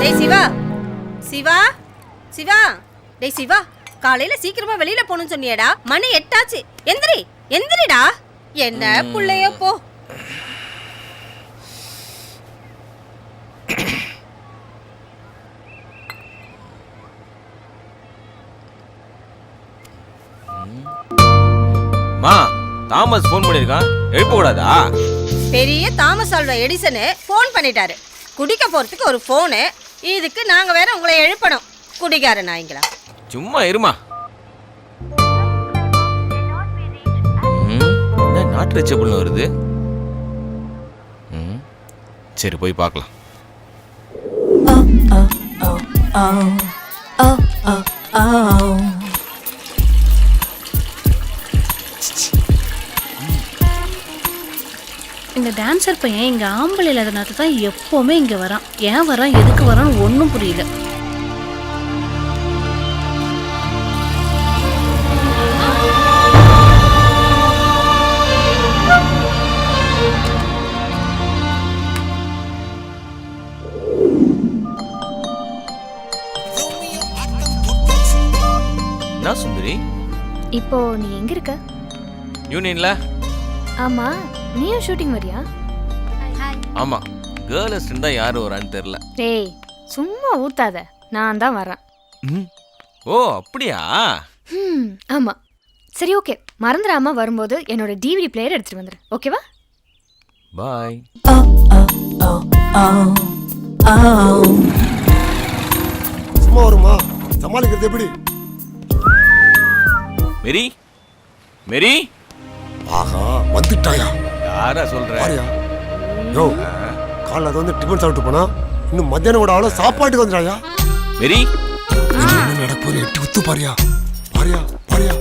டேய் சிவா, சிவா, சிவா, டேய் சிவா, காலையில சீக்கிரமா வெளியில போகணும்னு சொன்னியேடா. மணி 8 ஆச்சு. எந்திரி, எந்திரிடா. என்ன புள்ளையோ போ. மா, தாமஸ் ஃபோன் பண்ணிருக்கான். எழுப்ப கூடாதா? பெரிய தாமஸ் ஆல்வா எடிசன் ஃபோன் பண்ணிட்டாரு. குடிக்க போறதுக்கு ஒரு ஃபோனு. இதுக்கு நாங்க வேற உங்களை எழுப்பணும். குடிகார நாய்ங்களா. சும்மா இருமா. என்ன நாட் ரீச்சபிள்னு வருது? சரி போய் பார்க்கலாம். இந்த டான்ஸர் பையன் இங்கே ஆம்பளை இல்லாதனால தான் எப்போவுமே இங்கே வரான். ஏன் வரான், எதுக்கு வரான்னு ஒன்றும் புரியல. என்ன சுந்தரி? இப்போ நீ எங்க இருக்க? யூனியன்ல. ஆமா, நீயும் ஷூட்டிங் வரியா? ஆமா, கேர்ள்ஸ் இருந்தா யாரு வரான்னு தெரியல. டேய் சும்மா ஊத்தாத, நான் தான் வரேன். ஓ அப்படியா? ஆமா. சரி ஓகே, மறந்துடாம வரும்போது என்னோட டிவிடி பிளேயர் எடுத்துட்டு வந்துரு. ஓகேவா? பாய். சும்மா வருமா? சமாளிக்கிறது எப்படி? மேரி, மேரி. ஆஹா, வந்துட்டாயா? யாரா சொல்ற? பாரியா? யோ, காலைல அது வந்து டிஃபன் சாப்பிட்டு போனா இன்னும் மத்தியானம் கூட அவ்வளோ சாப்பாட்டுக்கு வந்துட்டாயா? மேரி, என்ன நடப்போற எட்டு உத்து பாரியா? பாரியா, பாரியா.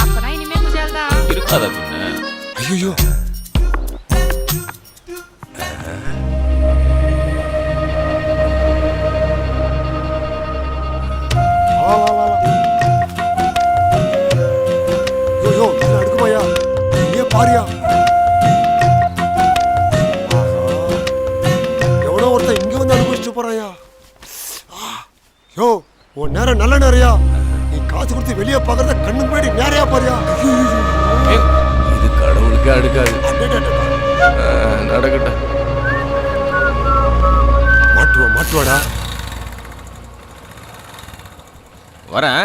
அப்பதான் இனிமே குஜால் தான் இருக்காதா பின்ன? ஐயோ, பாரியா. எவனோ ஒருத்தன் இங்க வந்து அனுபவிச்சுட்டு போறாயா? யோ, உன் நேரம் நல்ல நேரையா. நீ காசு கொடுத்து வெளியே பாக்குறத கண்ணு முன்னாடி நேரையா பாரியா. இது கடவுளுக்கே அடுக்காது. நடக்கட்டும். மாட்டுவாடா. வரேன்.